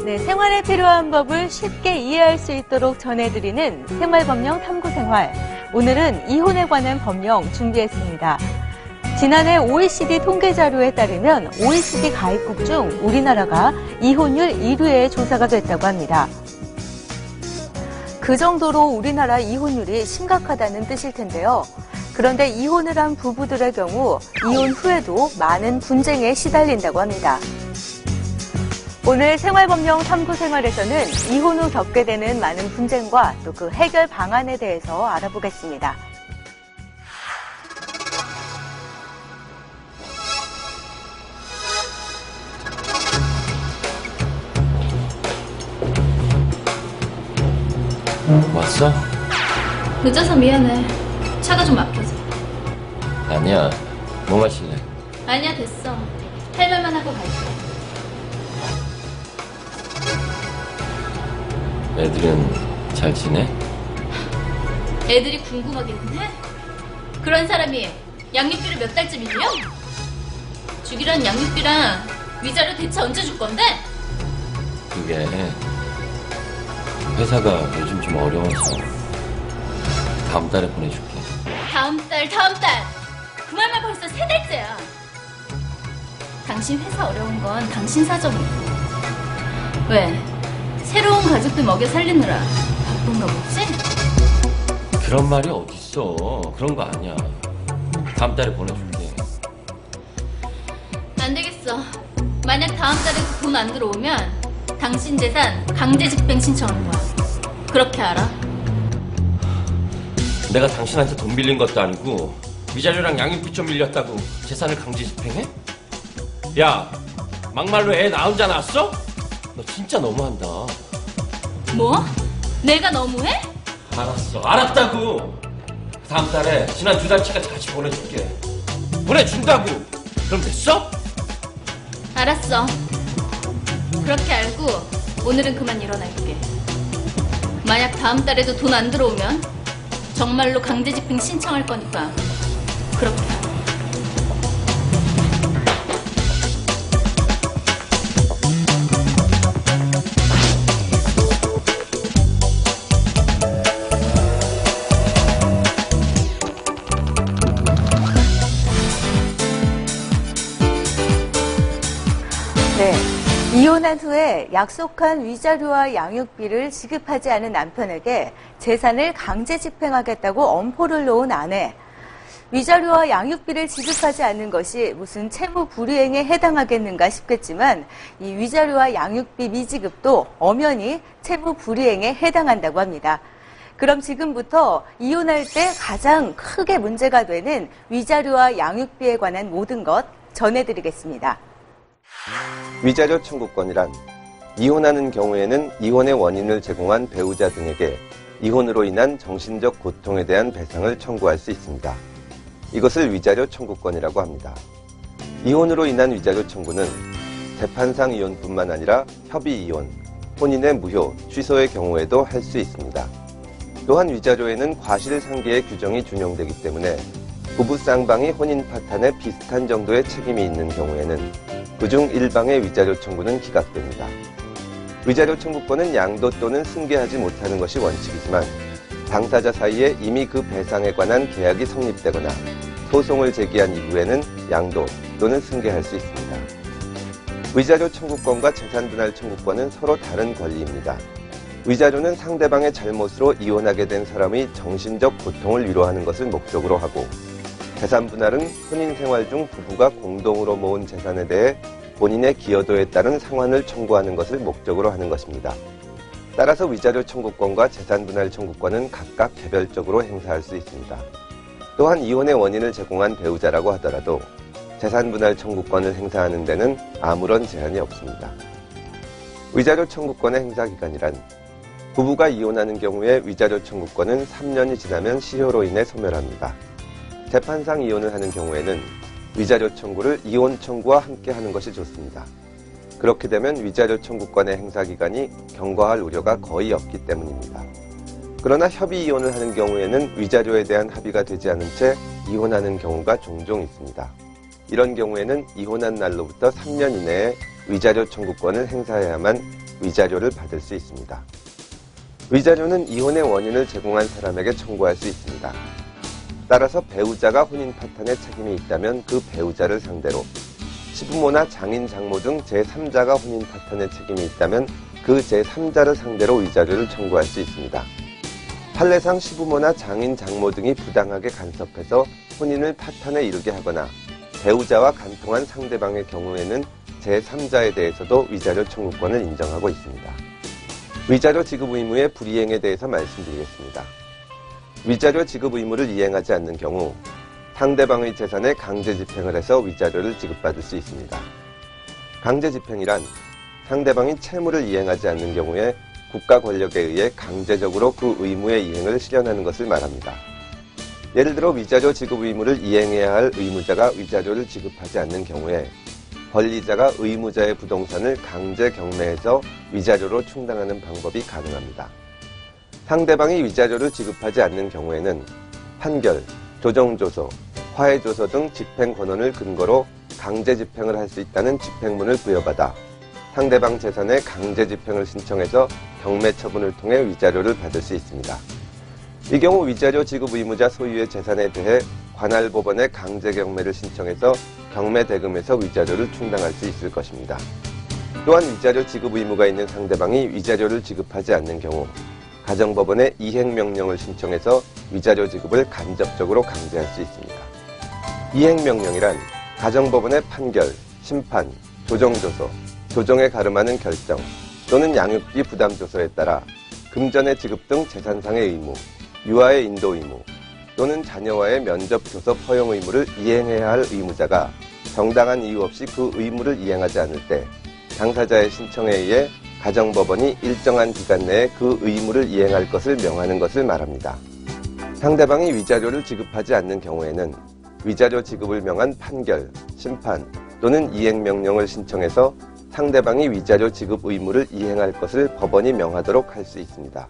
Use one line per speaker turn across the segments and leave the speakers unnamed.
네, 생활에 필요한 법을 쉽게 이해할 수 있도록 전해드리는 생활법령 탐구생활. 오늘은 이혼에 관한 법령 준비했습니다. 지난해 OECD 통계 자료에 따르면 OECD 가입국 중 우리나라가 이혼율 1위의 조사가 됐다고 합니다. 그 정도로 우리나라 이혼율이 심각하다는 뜻일 텐데요. 그런데 이혼을 한 부부들의 경우 이혼 후에도 많은 분쟁에 시달린다고 합니다. 오늘 생활법령 탐구생활에서는 이혼 후 겪게 되는 많은 분쟁과 또 그 해결 방안에 대해서 알아보겠습니다.
왔어?
늦어서 미안해. 차가 좀 막혀서.
아니야. 뭐 마실래?
아니야, 됐어. 할 말만 하고 갈게.
애들은 잘 지내?
애들이 궁금하기는 해? 그런 사람이 양육비를 몇 달째 밀려? 주기로 양육비랑 위자료 대체 언제 줄 건데?
그게 회사가 요즘 좀 어려워서 다음 달에 보내줄게.
다음 달. 그 말만 벌써 3달째야. 당신 회사 어려운 건 당신 사정이고. 왜? 새로운 가족들 먹여 살리느라 바쁜가 보지?
그런 말이 어딨어. 그런 거 아니야. 다음 달에 보내줄게.
안 되겠어. 만약 다음 달에도 돈 안 들어오면 당신 재산 강제 집행 신청하는 거야. 그렇게 알아?
내가 당신한테 돈 빌린 것도 아니고 위자료랑 양육비 좀 밀렸다고 재산을 강제 집행해? 야, 막말로 애 나 혼자 낳았어? 너 진짜 너무한다.
뭐? 내가 너무해?
알았어. 알았다고. 다음 달에 지난 2달치까지 같이 보내줄게. 보내준다고. 그럼 됐어?
알았어. 그렇게 알고 오늘은 그만 일어날게. 만약 다음 달에도 돈 안 들어오면 정말로 강제 집행 신청할 거니까 그렇게 알아.
네, 이혼한 후에 약속한 위자료와 양육비를 지급하지 않은 남편에게 재산을 강제 집행하겠다고 엄포를 놓은 아내. 위자료와 양육비를 지급하지 않는 것이 무슨 채무 불이행에 해당하겠는가 싶겠지만 이 위자료와 양육비 미지급도 엄연히 채무 불이행에 해당한다고 합니다. 그럼 지금부터 이혼할 때 가장 크게 문제가 되는 위자료와 양육비에 관한 모든 것 전해드리겠습니다.
위자료 청구권이란 이혼하는 경우에는 이혼의 원인을 제공한 배우자 등에게 이혼으로 인한 정신적 고통에 대한 배상을 청구할 수 있습니다. 이것을 위자료 청구권이라고 합니다. 이혼으로 인한 위자료 청구는 재판상 이혼뿐만 아니라 협의 이혼, 혼인의 무효, 취소의 경우에도 할 수 있습니다. 또한 위자료에는 과실상계의 규정이 준용되기 때문에 부부 쌍방이 혼인 파탄에 비슷한 정도의 책임이 있는 경우에는 그중 일방의 위자료 청구는 기각됩니다. 위자료 청구권은 양도 또는 승계하지 못하는 것이 원칙이지만 당사자 사이에 이미 그 배상에 관한 계약이 성립되거나 소송을 제기한 이후에는 양도 또는 승계할 수 있습니다. 위자료 청구권과 재산분할 청구권은 서로 다른 권리입니다. 위자료는 상대방의 잘못으로 이혼하게 된 사람의 정신적 고통을 위로하는 것을 목적으로 하고 재산분할은 혼인 생활 중 부부가 공동으로 모은 재산에 대해 본인의 기여도에 따른 상환을 청구하는 것을 목적으로 하는 것입니다. 따라서 위자료 청구권과 재산분할 청구권은 각각 개별적으로 행사할 수 있습니다. 또한 이혼의 원인을 제공한 배우자라고 하더라도 재산분할 청구권을 행사하는 데는 아무런 제한이 없습니다. 위자료 청구권의 행사 기간이란 부부가 이혼하는 경우에 위자료 청구권은 3년이 지나면 실효로 인해 소멸합니다. 재판상 이혼을 하는 경우에는 위자료 청구를 이혼 청구와 함께 하는 것이 좋습니다. 그렇게 되면 위자료 청구권의 행사 기간이 경과할 우려가 거의 없기 때문입니다. 그러나 협의 이혼을 하는 경우에는 위자료에 대한 합의가 되지 않은 채 이혼하는 경우가 종종 있습니다. 이런 경우에는 이혼한 날로부터 3년 이내에 위자료 청구권을 행사해야만 위자료를 받을 수 있습니다. 위자료는 이혼의 원인을 제공한 사람에게 청구할 수 있습니다. 따라서 배우자가 혼인 파탄에 책임이 있다면 그 배우자를 상대로, 시부모나 장인, 장모 등 제3자가 혼인 파탄에 책임이 있다면 그 제3자를 상대로 위자료를 청구할 수 있습니다. 판례상 시부모나 장인, 장모 등이 부당하게 간섭해서 혼인을 파탄에 이르게 하거나 배우자와 간통한 상대방의 경우에는 제3자에 대해서도 위자료 청구권을 인정하고 있습니다. 위자료 지급 의무의 불이행에 대해서 말씀드리겠습니다. 위자료 지급 의무를 이행하지 않는 경우 상대방의 재산에 강제 집행을 해서 위자료를 지급받을 수 있습니다. 강제 집행이란 상대방이 채무를 이행하지 않는 경우에 국가 권력에 의해 강제적으로 그 의무의 이행을 실현하는 것을 말합니다. 예를 들어 위자료 지급 의무를 이행해야 할 의무자가 위자료를 지급하지 않는 경우에 권리자가 의무자의 부동산을 강제 경매해서 위자료로 충당하는 방법이 가능합니다. 상대방이 위자료를 지급하지 않는 경우에는 판결, 조정조서, 화해조서 등 집행 권한을 근거로 강제 집행을 할 수 있다는 집행문을 부여받아 상대방 재산에 강제 집행을 신청해서 경매 처분을 통해 위자료를 받을 수 있습니다. 이 경우 위자료 지급 의무자 소유의 재산에 대해 관할 법원에 강제 경매를 신청해서 경매 대금에서 위자료를 충당할 수 있을 것입니다. 또한 위자료 지급 의무가 있는 상대방이 위자료를 지급하지 않는 경우 가정법원에 이행명령을 신청해서 위자료 지급을 간접적으로 강제할 수 있습니다. 이행명령이란 가정법원의 판결, 심판, 조정조서, 조정에 가름하는 결정 또는 양육비 부담조서에 따라 금전의 지급 등 재산상의 의무, 유아의 인도 의무 또는 자녀와의 면접 교섭 허용 의무를 이행해야 할 의무자가 정당한 이유 없이 그 의무를 이행하지 않을 때 당사자의 신청에 의해 가정법원이 일정한 기간 내에 그 의무를 이행할 것을 명하는 것을 말합니다. 상대방이 위자료를 지급하지 않는 경우에는 위자료 지급을 명한 판결, 심판 또는 이행명령을 신청해서 상대방이 위자료 지급 의무를 이행할 것을 법원이 명하도록 할 수 있습니다.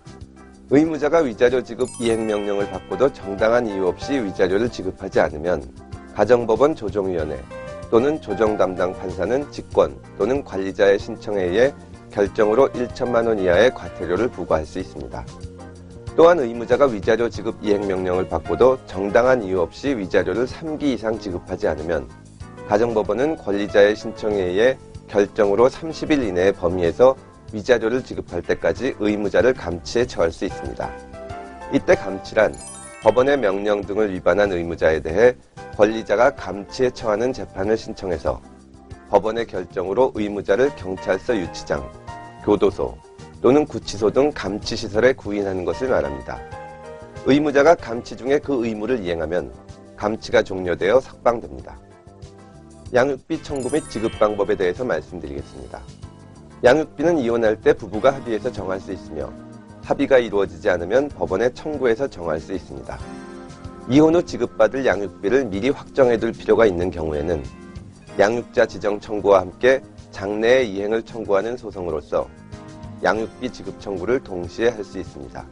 의무자가 위자료 지급 이행명령을 받고도 정당한 이유 없이 위자료를 지급하지 않으면 가정법원 조정위원회 또는 조정 담당 판사는 직권 또는 관리자의 신청에 의해 결정으로 1천만 원 이하의 과태료를 부과할 수 있습니다. 또한 의무자가 위자료 지급 이행명령을 받고도 정당한 이유 없이 위자료를 3기 이상 지급하지 않으면 가정법원은 권리자의 신청에 의해 결정으로 30일 이내의 범위에서 위자료를 지급할 때까지 의무자를 감치에 처할 수 있습니다. 이때 감치란 법원의 명령 등을 위반한 의무자에 대해 권리자가 감치에 처하는 재판을 신청해서 법원의 결정으로 의무자를 경찰서 유치장, 교도소 또는 구치소 등 감치시설에 구인하는 것을 말합니다. 의무자가 감치 중에 그 의무를 이행하면 감치가 종료되어 석방됩니다. 양육비 청구 및 지급 방법에 대해서 말씀드리겠습니다. 양육비는 이혼할 때 부부가 합의해서 정할 수 있으며 합의가 이루어지지 않으면 법원에 청구해서 정할 수 있습니다. 이혼 후 지급받을 양육비를 미리 확정해둘 필요가 있는 경우에는 양육자 지정 청구와 함께 장래의 이행을 청구하는 소송으로서 양육비 지급 청구를 동시에 할 수 있습니다.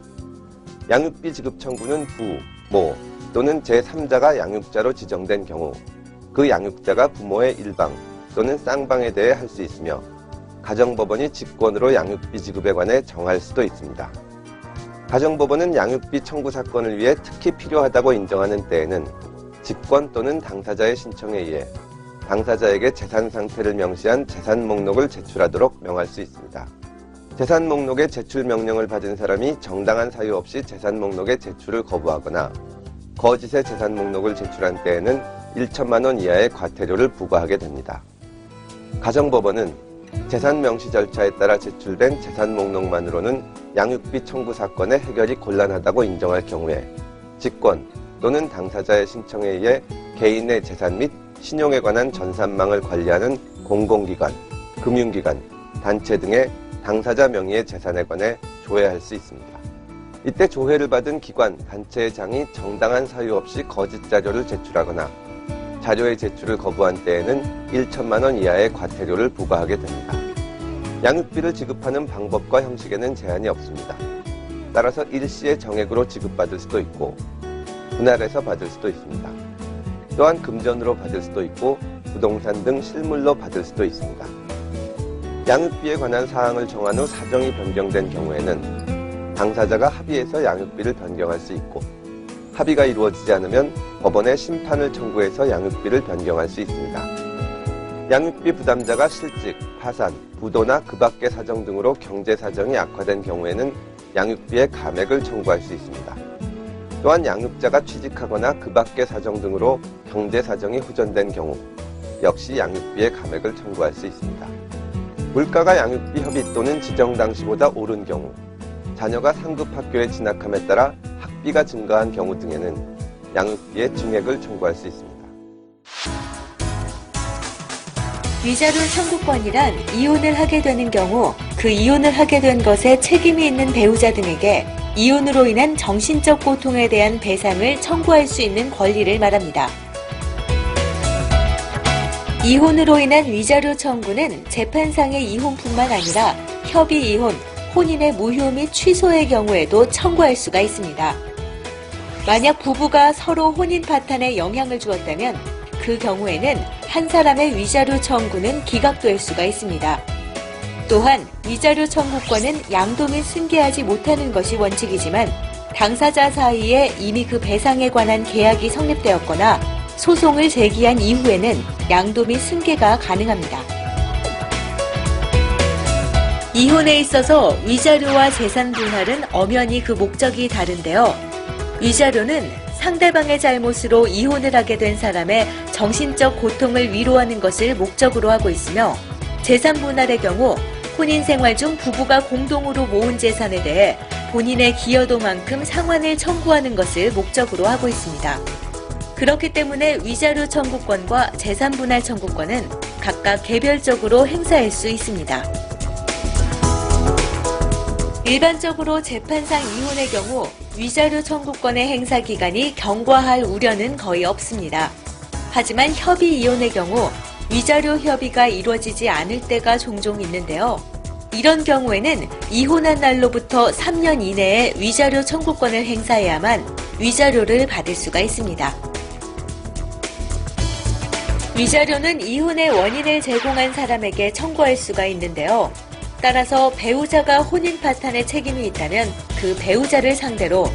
양육비 지급 청구는 부, 모 또는 제3자가 양육자로 지정된 경우 그 양육자가 부모의 일방 또는 쌍방에 대해 할 수 있으며 가정법원이 직권으로 양육비 지급에 관해 정할 수도 있습니다. 가정법원은 양육비 청구 사건을 위해 특히 필요하다고 인정하는 때에는 직권 또는 당사자의 신청에 의해 당사자에게 재산 상태를 명시한 재산 목록을 제출하도록 명할 수 있습니다. 재산 목록의 제출 명령을 받은 사람이 정당한 사유 없이 재산 목록의 제출을 거부하거나 거짓의 재산 목록을 제출한 때에는 1천만 원 이하의 과태료를 부과하게 됩니다. 가정법원은 재산 명시 절차에 따라 제출된 재산 목록만으로는 양육비 청구 사건의 해결이 곤란하다고 인정할 경우에 직권 또는 당사자의 신청에 의해 개인의 재산 및 신용에 관한 전산망을 관리하는 공공기관, 금융기관, 단체 등의 당사자 명의의 재산에 관해 조회할 수 있습니다. 이때 조회를 받은 기관, 단체의 장이 정당한 사유 없이 거짓 자료를 제출하거나 자료의 제출을 거부한 때에는 1천만 원 이하의 과태료를 부과하게 됩니다. 양육비를 지급하는 방법과 형식에는 제한이 없습니다. 따라서 일시의 정액으로 지급받을 수도 있고 분할해서 받을 수도 있습니다. 또한 금전으로 받을 수도 있고 부동산 등 실물로 받을 수도 있습니다. 양육비에 관한 사항을 정한 후 사정이 변경된 경우에는 당사자가 합의해서 양육비를 변경할 수 있고, 합의가 이루어지지 않으면 법원에 심판을 청구해서 양육비를 변경할 수 있습니다. 양육비 부담자가 실직, 파산, 부도나 그 밖의 사정 등으로 경제 사정이 악화된 경우에는 양육비의 감액을 청구할 수 있습니다. 또한 양육자가 취직하거나 그 밖의 사정 등으로 경제 사정이 호전된 경우 역시 양육비의 감액을 청구할 수 있습니다. 물가가 양육비 협의 또는 지정 당시보다 오른 경우, 자녀가 상급 학교에 진학함에 따라 학비가 증가한 경우 등에는 양육비의 증액을 청구할 수 있습니다.
위자료 청구권이란 이혼을 하게 되는 경우 그 이혼을 하게 된 것에 책임이 있는 배우자 등에게 이혼으로 인한 정신적 고통에 대한 배상을 청구할 수 있는 권리를 말합니다. 이혼으로 인한 위자료 청구는 재판상의 이혼뿐만 아니라 협의 이혼, 혼인의 무효 및 취소의 경우에도 청구할 수가 있습니다. 만약 부부가 서로 혼인 파탄에 영향을 주었다면 그 경우에는 한 사람의 위자료 청구는 기각될 수가 있습니다. 또한 위자료 청구권은 양도 및 승계하지 못하는 것이 원칙이지만 당사자 사이에 이미 그 배상에 관한 계약이 성립되었거나 소송을 제기한 이후에는 양도 및 승계가 가능합니다. 이혼에 있어서 위자료와 재산 분할은 엄연히 그 목적이 다른데요. 위자료는 상대방의 잘못으로 이혼을 하게 된 사람의 정신적 고통을 위로하는 것을 목적으로 하고 있으며, 재산 분할의 경우 혼인 생활 중 부부가 공동으로 모은 재산에 대해 본인의 기여도만큼 상환을 청구하는 것을 목적으로 하고 있습니다. 그렇기 때문에 위자료 청구권과 재산 분할 청구권은 각각 개별적으로 행사할 수 있습니다. 일반적으로 재판상 이혼의 경우 위자료 청구권의 행사 기간이 경과할 우려는 거의 없습니다. 하지만 협의 이혼의 경우 위자료 협의가 이루어지지 않을 때가 종종 있는데요. 이런 경우에는 이혼한 날로부터 3년 이내에 위자료 청구권을 행사해야만 위자료를 받을 수가 있습니다. 위자료는 이혼의 원인을 제공한 사람에게 청구할 수가 있는데요. 따라서 배우자가 혼인 파탄에 책임이 있다면 그 배우자를 상대로,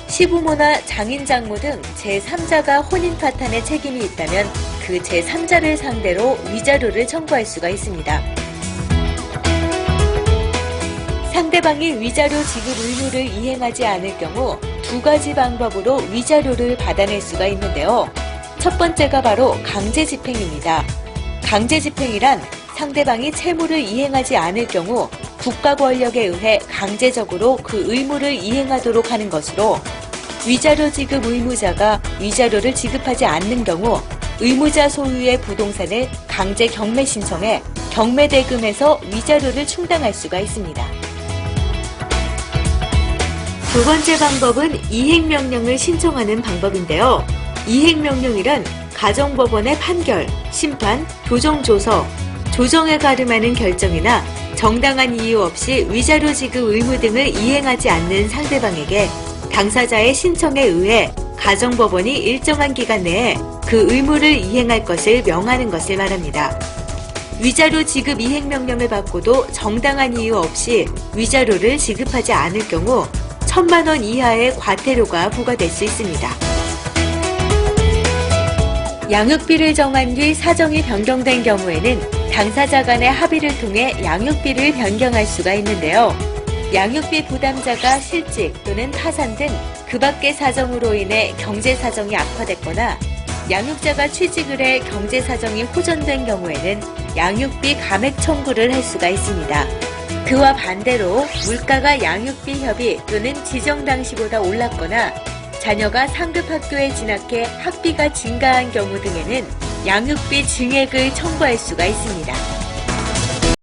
시부모나 장인 장모 등 제3자가 혼인 파탄에 책임이 있다면 그 제3자를 상대로 위자료를 청구할 수가 있습니다. 상대방이 위자료 지급 의무를 이행하지 않을 경우 두 가지 방법으로 위자료를 받아낼 수가 있는데요. 첫 번째가 바로 강제집행입니다. 강제집행이란 상대방이 채무를 이행하지 않을 경우 국가 권력에 의해 강제적으로 그 의무를 이행하도록 하는 것으로, 위자료 지급 의무자가 위자료를 지급하지 않는 경우 의무자 소유의 부동산을 강제 경매 신청해 경매대금에서 위자료를 충당할 수가 있습니다. 두 번째 방법은 이행명령을 신청하는 방법인데요. 이행명령이란 가정법원의 판결, 심판, 조정조서, 조정에 가름하는 결정이나 정당한 이유 없이 위자료 지급 의무 등을 이행하지 않는 상대방에게 당사자의 신청에 의해 가정법원이 일정한 기간 내에 그 의무를 이행할 것을 명하는 것을 말합니다. 위자료 지급 이행명령을 받고도 정당한 이유 없이 위자료를 지급하지 않을 경우 1,000만 원 이하의 과태료가 부과될 수 있습니다. 양육비를 정한 뒤 사정이 변경된 경우에는 당사자 간의 합의를 통해 양육비를 변경할 수가 있는데요. 양육비 부담자가 실직 또는 파산 등 그 밖의 사정으로 인해 경제 사정이 악화됐거나 양육자가 취직을 해 경제 사정이 호전된 경우에는 양육비 감액 청구를 할 수가 있습니다. 그와 반대로 물가가 양육비 협의 또는 지정 당시보다 올랐거나 자녀가 상급 학교에 진학해 학비가 증가한 경우 등에는 양육비 증액을 청구할 수가 있습니다.